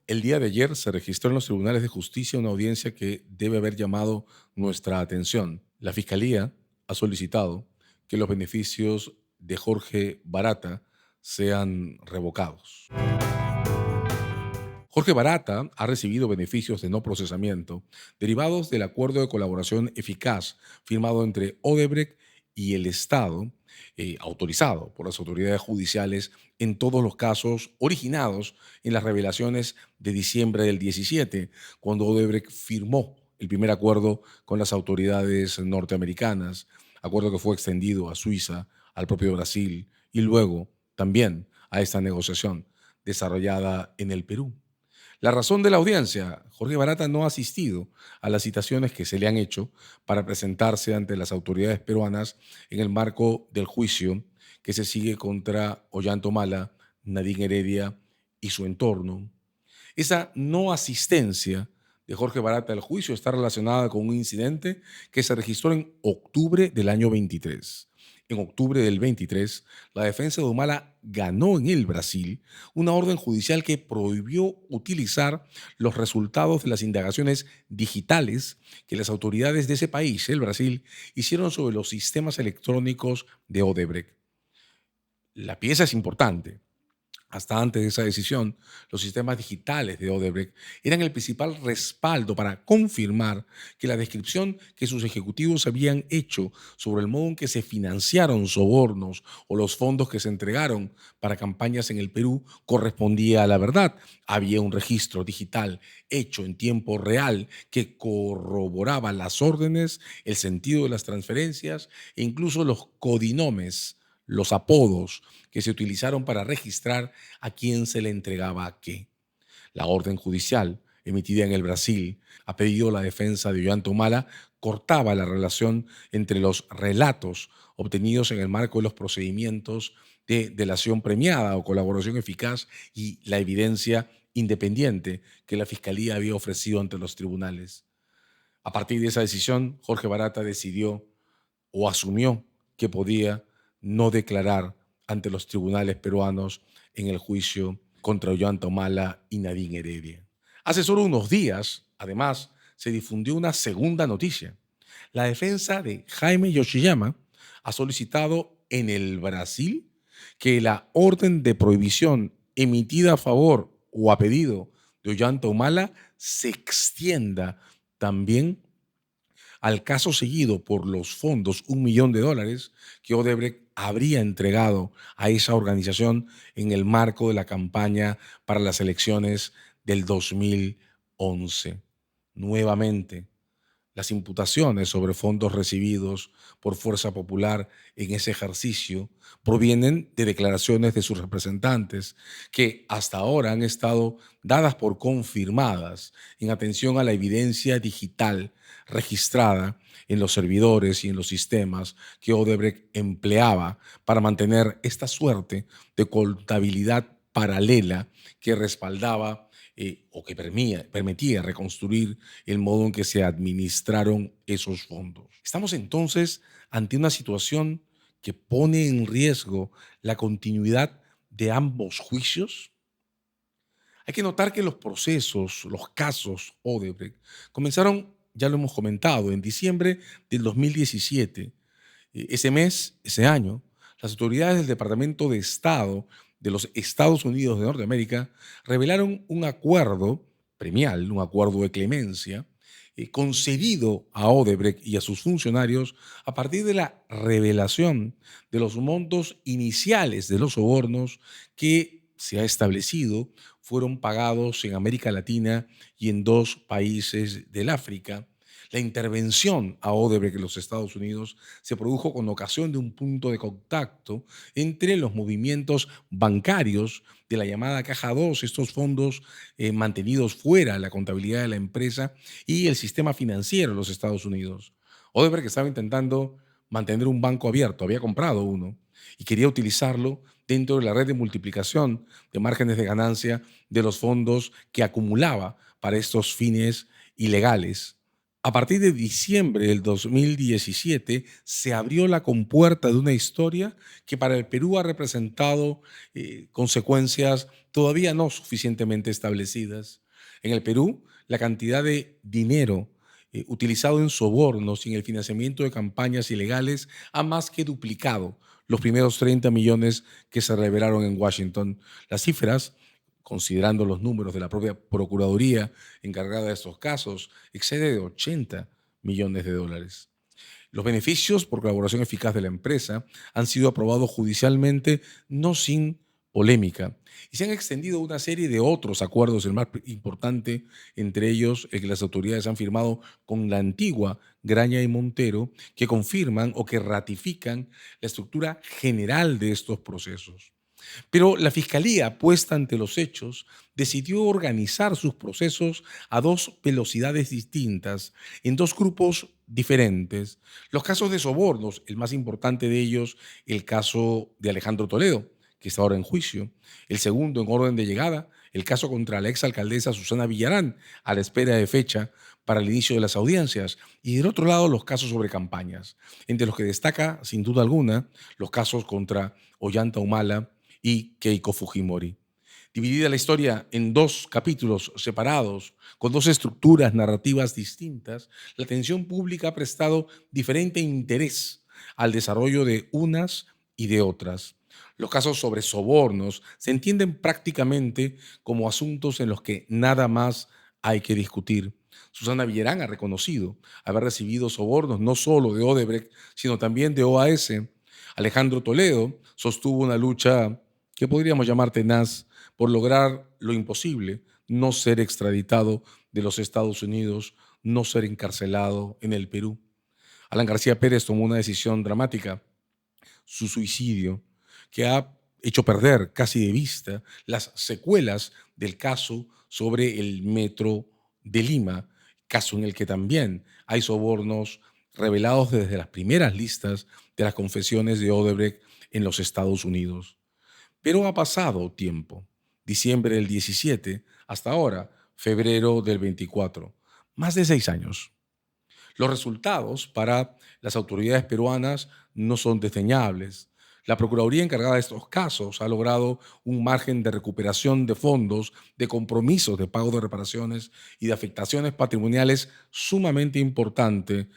El día de ayer se registró en los tribunales de justicia una audiencia que debe haber llamado nuestra atención. La Fiscalía ha solicitado que los beneficios de Jorge Barata sean revocados. Jorge Barata ha recibido beneficios de no procesamiento derivados del acuerdo de colaboración eficaz firmado entre Odebrecht y el Estado, autorizado por las autoridades judiciales en todos los casos originados en las revelaciones de diciembre del 17, cuando Odebrecht firmó el primer acuerdo con las autoridades norteamericanas, acuerdo que fue extendido a Suiza, al propio Brasil y luego también a esta negociación desarrollada en el Perú. La razón de la audiencia: Jorge Barata no ha asistido a las citaciones que se le han hecho para presentarse ante las autoridades peruanas en el marco del juicio que se sigue contra Ollanta Humala, Nadine Heredia y su entorno. Esa no asistencia de Jorge Barata al juicio está relacionada con un incidente que se registró en octubre del año 23. En octubre del 23, la defensa de Humala ganó en el Brasil una orden judicial que prohibió utilizar los resultados de las indagaciones digitales que las autoridades de ese país, el Brasil, hicieron sobre los sistemas electrónicos de Odebrecht. La pieza es importante. Hasta antes de esa decisión, los sistemas digitales de Odebrecht eran el principal respaldo para confirmar que la descripción que sus ejecutivos habían hecho sobre el modo en que se financiaron sobornos o los fondos que se entregaron para campañas en el Perú correspondía a la verdad. Había un registro digital hecho en tiempo real que corroboraba las órdenes, el sentido de las transferencias e incluso los codinomes, los apodos que se utilizaron para registrar a quién se le entregaba qué. La orden judicial emitida en el Brasil, a pedido de la defensa de Ollanta Humala, cortaba la relación entre los relatos obtenidos en el marco de los procedimientos de delación premiada o colaboración eficaz y la evidencia independiente que la Fiscalía había ofrecido ante los tribunales. A partir de esa decisión, Jorge Barata decidió o asumió que podía no declarar ante los tribunales peruanos en el juicio contra Ollanta Humala y Nadine Heredia. Hace solo unos días, además, se difundió una segunda noticia. La defensa de Jaime Yoshiyama ha solicitado en el Brasil que la orden de prohibición emitida a favor o a pedido de Ollanta Humala se extienda también al caso seguido por los fondos, $1 millón, que Odebrecht habría entregado a esa organización en el marco de la campaña para las elecciones del 2011. Nuevamente, las imputaciones sobre fondos recibidos por Fuerza Popular en ese ejercicio provienen de declaraciones de sus representantes que hasta ahora han estado dadas por confirmadas en atención a la evidencia digital registrada en los servidores y en los sistemas que Odebrecht empleaba para mantener esta suerte de contabilidad paralela que respaldaba o que permitía reconstruir el modo en que se administraron esos fondos. Estamos entonces ante una situación que pone en riesgo la continuidad de ambos juicios. Hay que notar que los procesos, los casos Odebrecht, comenzaron, ya lo hemos comentado, en diciembre del 2017. Ese mes, ese año, las autoridades del Departamento de Estado de los Estados Unidos de Norteamérica revelaron un acuerdo premial, un acuerdo de clemencia, concedido a Odebrecht y a sus funcionarios a partir de la revelación de los montos iniciales de los sobornos que se ha establecido fueron pagados en América Latina y en dos países del África. La intervención a Odebrecht en los Estados Unidos se produjo con ocasión de un punto de contacto entre los movimientos bancarios de la llamada Caja 2, estos fondos mantenidos fuera de la contabilidad de la empresa, y el sistema financiero de los Estados Unidos. Odebrecht estaba intentando mantener un banco abierto, había comprado uno y quería utilizarlo dentro de la red de multiplicación de márgenes de ganancia de los fondos que acumulaba para estos fines ilegales. A partir de diciembre del 2017 se abrió la compuerta de una historia que para el Perú ha representado consecuencias todavía no suficientemente establecidas. En el Perú, la cantidad de dinero utilizado en sobornos y en el financiamiento de campañas ilegales ha más que duplicado los primeros 30 millones que se revelaron en Washington. Las cifras, considerando los números de la propia Procuraduría encargada de estos casos, excede de 80 millones de dólares. Los beneficios por colaboración eficaz de la empresa han sido aprobados judicialmente, no sin polémica, y se han extendido una serie de otros acuerdos, el más importante entre ellos el que las autoridades han firmado con la antigua Graña y Montero, que confirman o que ratifican la estructura general de estos procesos. Pero la Fiscalía, puesta ante los hechos, decidió organizar sus procesos a dos velocidades distintas, en dos grupos diferentes. Los casos de sobornos, el más importante de ellos, el caso de Alejandro Toledo, que está ahora en juicio. El segundo, en orden de llegada, el caso contra la exalcaldesa Susana Villarán, a la espera de fecha para el inicio de las audiencias. Y del otro lado, los casos sobre campañas, entre los que destaca, sin duda alguna, los casos contra Ollanta Humala y Keiko Fujimori. Dividida la historia en dos capítulos separados, con dos estructuras narrativas distintas, la atención pública ha prestado diferente interés al desarrollo de unas y de otras. Los casos sobre sobornos se entienden prácticamente como asuntos en los que nada más hay que discutir. Susana Villarán ha reconocido haber recibido sobornos no solo de Odebrecht, sino también de OAS. Alejandro Toledo sostuvo una lucha que podríamos llamar tenaz por lograr lo imposible, no ser extraditado de los Estados Unidos, no ser encarcelado en el Perú. Alan García Pérez tomó una decisión dramática, su suicidio, que ha hecho perder casi de vista las secuelas del caso sobre el metro de Lima, caso en el que también hay sobornos revelados desde las primeras listas de las confesiones de Odebrecht en los Estados Unidos. Pero ha pasado tiempo, diciembre del 17 hasta ahora, febrero del 24, más de 6 años. Los resultados para las autoridades peruanas no son desdeñables. La Procuraduría encargada de estos casos ha logrado un margen de recuperación de fondos, de compromisos de pago de reparaciones y de afectaciones patrimoniales sumamente importante,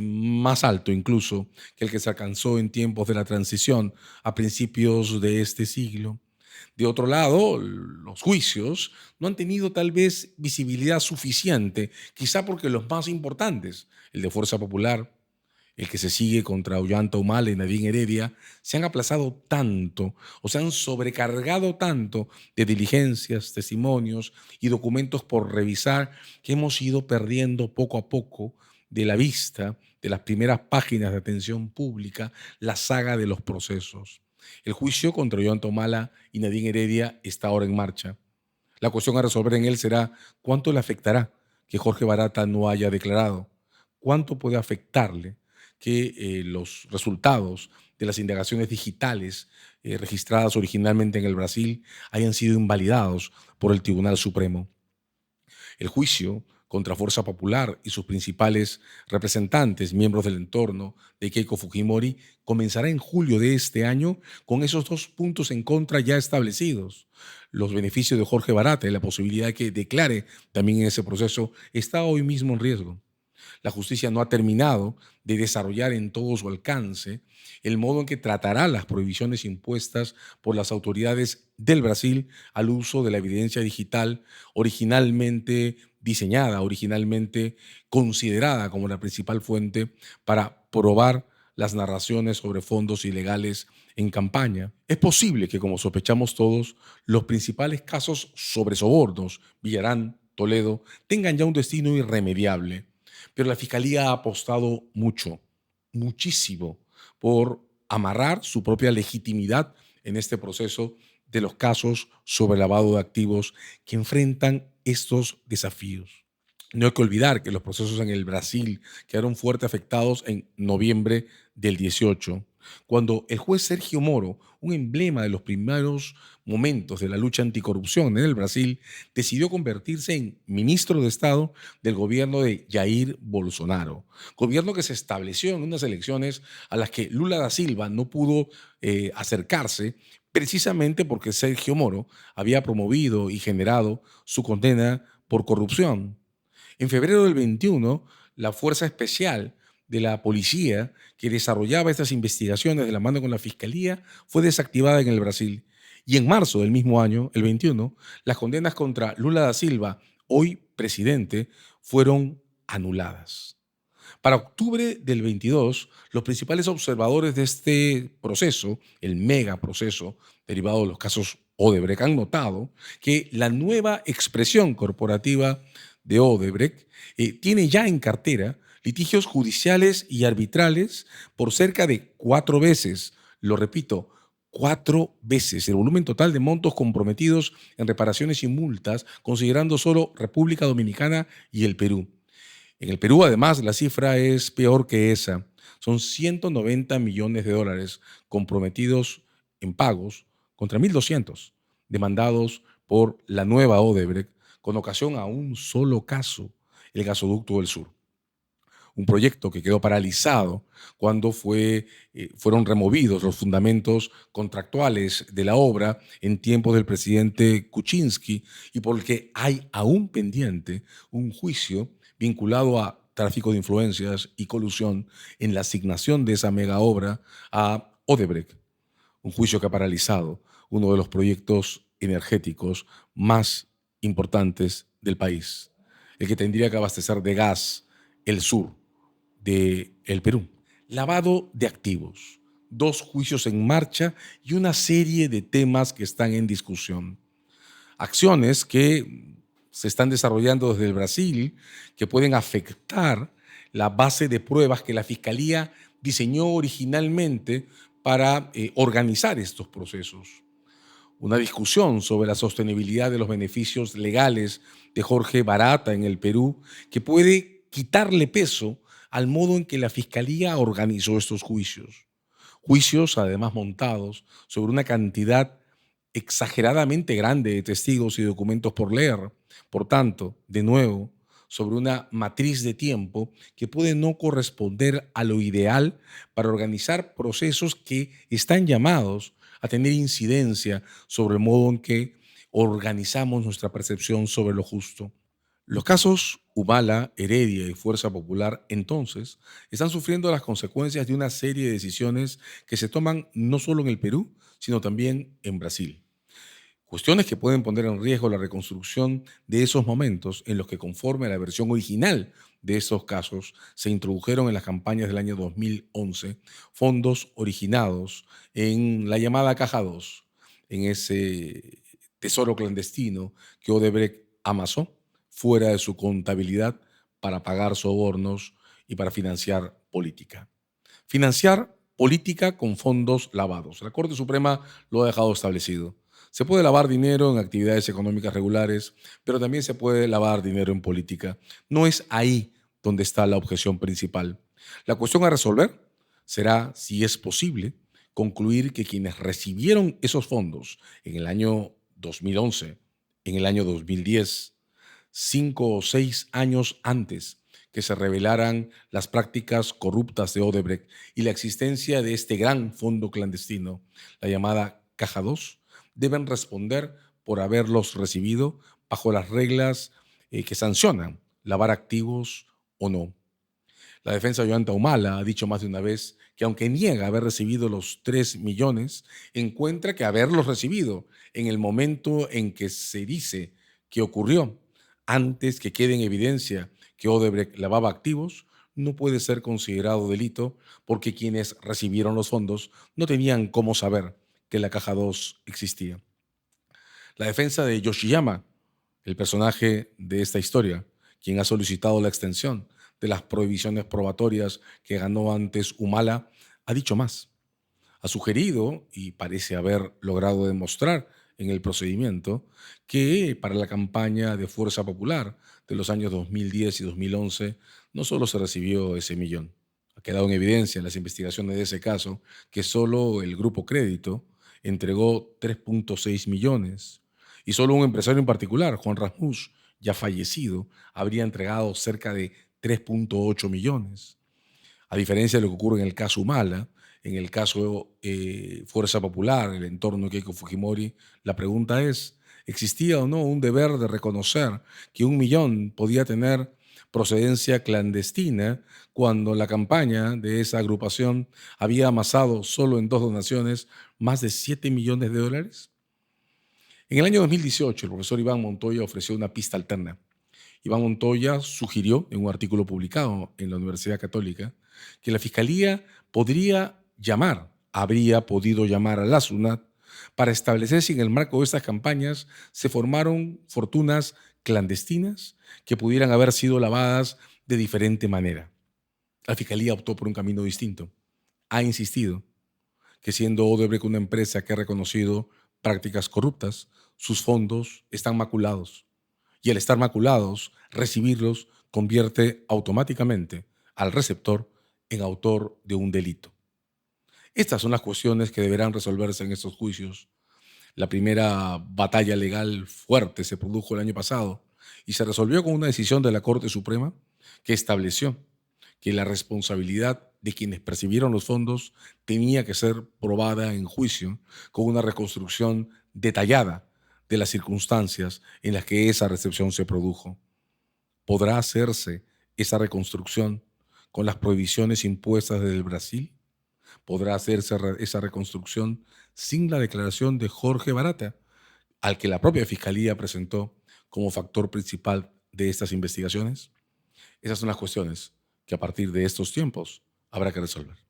más alto incluso que el que se alcanzó en tiempos de la transición a principios de este siglo. De otro lado, los juicios no han tenido tal vez visibilidad suficiente, quizá porque los más importantes, el de Fuerza Popular, el que se sigue contra Ollanta Humala y Nadine Heredia, se han aplazado tanto o se han sobrecargado tanto de diligencias, testimonios y documentos por revisar que hemos ido perdiendo poco a poco de la vista de las primeras páginas de atención pública la saga de los procesos. El juicio contra Ollanta Humala y Nadine Heredia está ahora en marcha. La cuestión a resolver en él será cuánto le afectará que Jorge Barata no haya declarado, cuánto puede afectarle que los resultados de las indagaciones digitales registradas originalmente en el Brasil hayan sido invalidados por el Tribunal Supremo. El juicio contra Fuerza Popular y sus principales representantes, miembros del entorno de Keiko Fujimori, comenzará en julio de este año con esos dos puntos en contra ya establecidos. Los beneficios de Jorge Barata y la posibilidad de que declare también en ese proceso está hoy mismo en riesgo. La justicia no ha terminado de desarrollar en todo su alcance el modo en que tratará las prohibiciones impuestas por las autoridades del Brasil al uso de la evidencia digital originalmente diseñada, originalmente considerada como la principal fuente para probar las narraciones sobre fondos ilegales en campaña. Es posible que, como sospechamos todos, los principales casos sobre sobornos, Villarán, Toledo, tengan ya un destino irremediable. Pero la Fiscalía ha apostado mucho, muchísimo, por amarrar su propia legitimidad en este proceso de los casos sobre lavado de activos que enfrentan estos desafíos. No hay que olvidar que los procesos en el Brasil quedaron fuerte afectados en noviembre del 18, cuando el juez Sergio Moro, un emblema de los primeros momentos de la lucha anticorrupción en el Brasil, decidió convertirse en ministro de Estado del gobierno de Jair Bolsonaro, gobierno que se estableció en unas elecciones a las que Lula da Silva no pudo acercarse, precisamente porque Sergio Moro había promovido y generado su condena por corrupción. En febrero del 21, la Fuerza Especial de la Policía, que desarrollaba estas investigaciones de la mano con la Fiscalía, fue desactivada en el Brasil. Y en marzo del mismo año, el 21, las condenas contra Lula da Silva, hoy presidente, fueron anuladas. Para octubre del 22, los principales observadores de este proceso, el mega proceso derivado de los casos Odebrecht, han notado que la nueva expresión corporativa de Odebrecht tiene ya en cartera litigios judiciales y arbitrales por cerca de 4 veces, lo repito, 4 veces el volumen total de montos comprometidos en reparaciones y multas, considerando solo República Dominicana y el Perú. En el Perú, además, la cifra es peor que esa. Son 190 millones de dólares comprometidos en pagos contra 1.200 demandados por la nueva Odebrecht con ocasión a un solo caso, el gasoducto del Sur. Un proyecto que quedó paralizado cuando fueron removidos los fundamentos contractuales de la obra en tiempos del presidente Kuczynski y por el que hay aún pendiente un juicio vinculado a tráfico de influencias y colusión en la asignación de esa mega obra a Odebrecht, un juicio que ha paralizado uno de los proyectos energéticos más importantes del país, el que tendría que abastecer de gas el sur del Perú. Lavado de activos, 2 juicios en marcha y una serie de temas que están en discusión. Acciones que se están desarrollando desde el Brasil que pueden afectar la base de pruebas que la Fiscalía diseñó originalmente para organizar estos procesos. Una discusión sobre la sostenibilidad de los beneficios legales de Jorge Barata en el Perú que puede quitarle peso al modo en que la Fiscalía organizó estos juicios. Juicios además montados sobre una cantidad exageradamente grande de testigos y documentos por leer. Por tanto, de nuevo, sobre una matriz de tiempo que puede no corresponder a lo ideal para organizar procesos que están llamados a tener incidencia sobre el modo en que organizamos nuestra percepción sobre lo justo. Los casos Humala, Heredia y Fuerza Popular, entonces, están sufriendo las consecuencias de una serie de decisiones que se toman no solo en el Perú, sino también en Brasil. Cuestiones que pueden poner en riesgo la reconstrucción de esos momentos en los que, conforme a la versión original de esos casos, se introdujeron en las campañas del año 2011 fondos originados en la llamada Caja 2, en ese tesoro clandestino que Odebrecht amasó fuera de su contabilidad para pagar sobornos y para financiar política. Financiar política con fondos lavados. La Corte Suprema lo ha dejado establecido. Se puede lavar dinero en actividades económicas regulares, pero también se puede lavar dinero en política. No es ahí donde está la objeción principal. La cuestión a resolver será si es posible concluir que quienes recibieron esos fondos en el año 2011, en el año 2010, 5 o 6 años antes que se revelaran las prácticas corruptas de Odebrecht y la existencia de este gran fondo clandestino, la llamada Caja 2, deben responder por haberlos recibido bajo las reglas que sancionan lavar activos o no. La defensa de Ollanta Humala ha dicho más de una vez que aunque niega haber recibido los 3 millones, encuentra que haberlos recibido en el momento en que se dice que ocurrió, antes que quede en evidencia que Odebrecht lavaba activos, no puede ser considerado delito porque quienes recibieron los fondos no tenían cómo saber que la Caja 2 existía. La defensa de Yoshiyama, el personaje de esta historia, quien ha solicitado la extensión de las prohibiciones probatorias que ganó antes Humala, ha dicho más. Ha sugerido, y parece haber logrado demostrar en el procedimiento que para la campaña de Fuerza Popular de los años 2010 y 2011 no solo se recibió ese millón. Ha quedado en evidencia en las investigaciones de ese caso que solo el Grupo Crédito entregó 3.6 millones y solo un empresario en particular, Juan Rasmus, ya fallecido, habría entregado cerca de 3.8 millones. A diferencia de lo que ocurre en el caso Humala, en el caso Fuerza Popular, el entorno de Keiko Fujimori, la pregunta es, ¿existía o no un deber de reconocer que 1 millón podía tener procedencia clandestina cuando la campaña de esa agrupación había amasado solo en dos donaciones más de 7 millones de dólares? En el año 2018, el profesor Iván Montoya ofreció una pista alterna. Iván Montoya sugirió en un artículo publicado en la Universidad Católica que la Fiscalía habría podido llamar a la SUNAT para establecer si en el marco de estas campañas se formaron fortunas clandestinas que pudieran haber sido lavadas de diferente manera. La Fiscalía optó por un camino distinto. Ha insistido que siendo Odebrecht una empresa que ha reconocido prácticas corruptas, sus fondos están maculados y al estar maculados, recibirlos convierte automáticamente al receptor en autor de un delito. Estas son las cuestiones que deberán resolverse en estos juicios. La primera batalla legal fuerte se produjo el año pasado y se resolvió con una decisión de la Corte Suprema que estableció que la responsabilidad de quienes percibieron los fondos tenía que ser probada en juicio con una reconstrucción detallada de las circunstancias en las que esa recepción se produjo. ¿Podrá hacerse esa reconstrucción con las prohibiciones impuestas desde el Brasil? ¿Podrá hacerse esa reconstrucción sin la declaración de Jorge Barata, al que la propia Fiscalía presentó como factor principal de estas investigaciones? Esas son las cuestiones que a partir de estos tiempos habrá que resolver.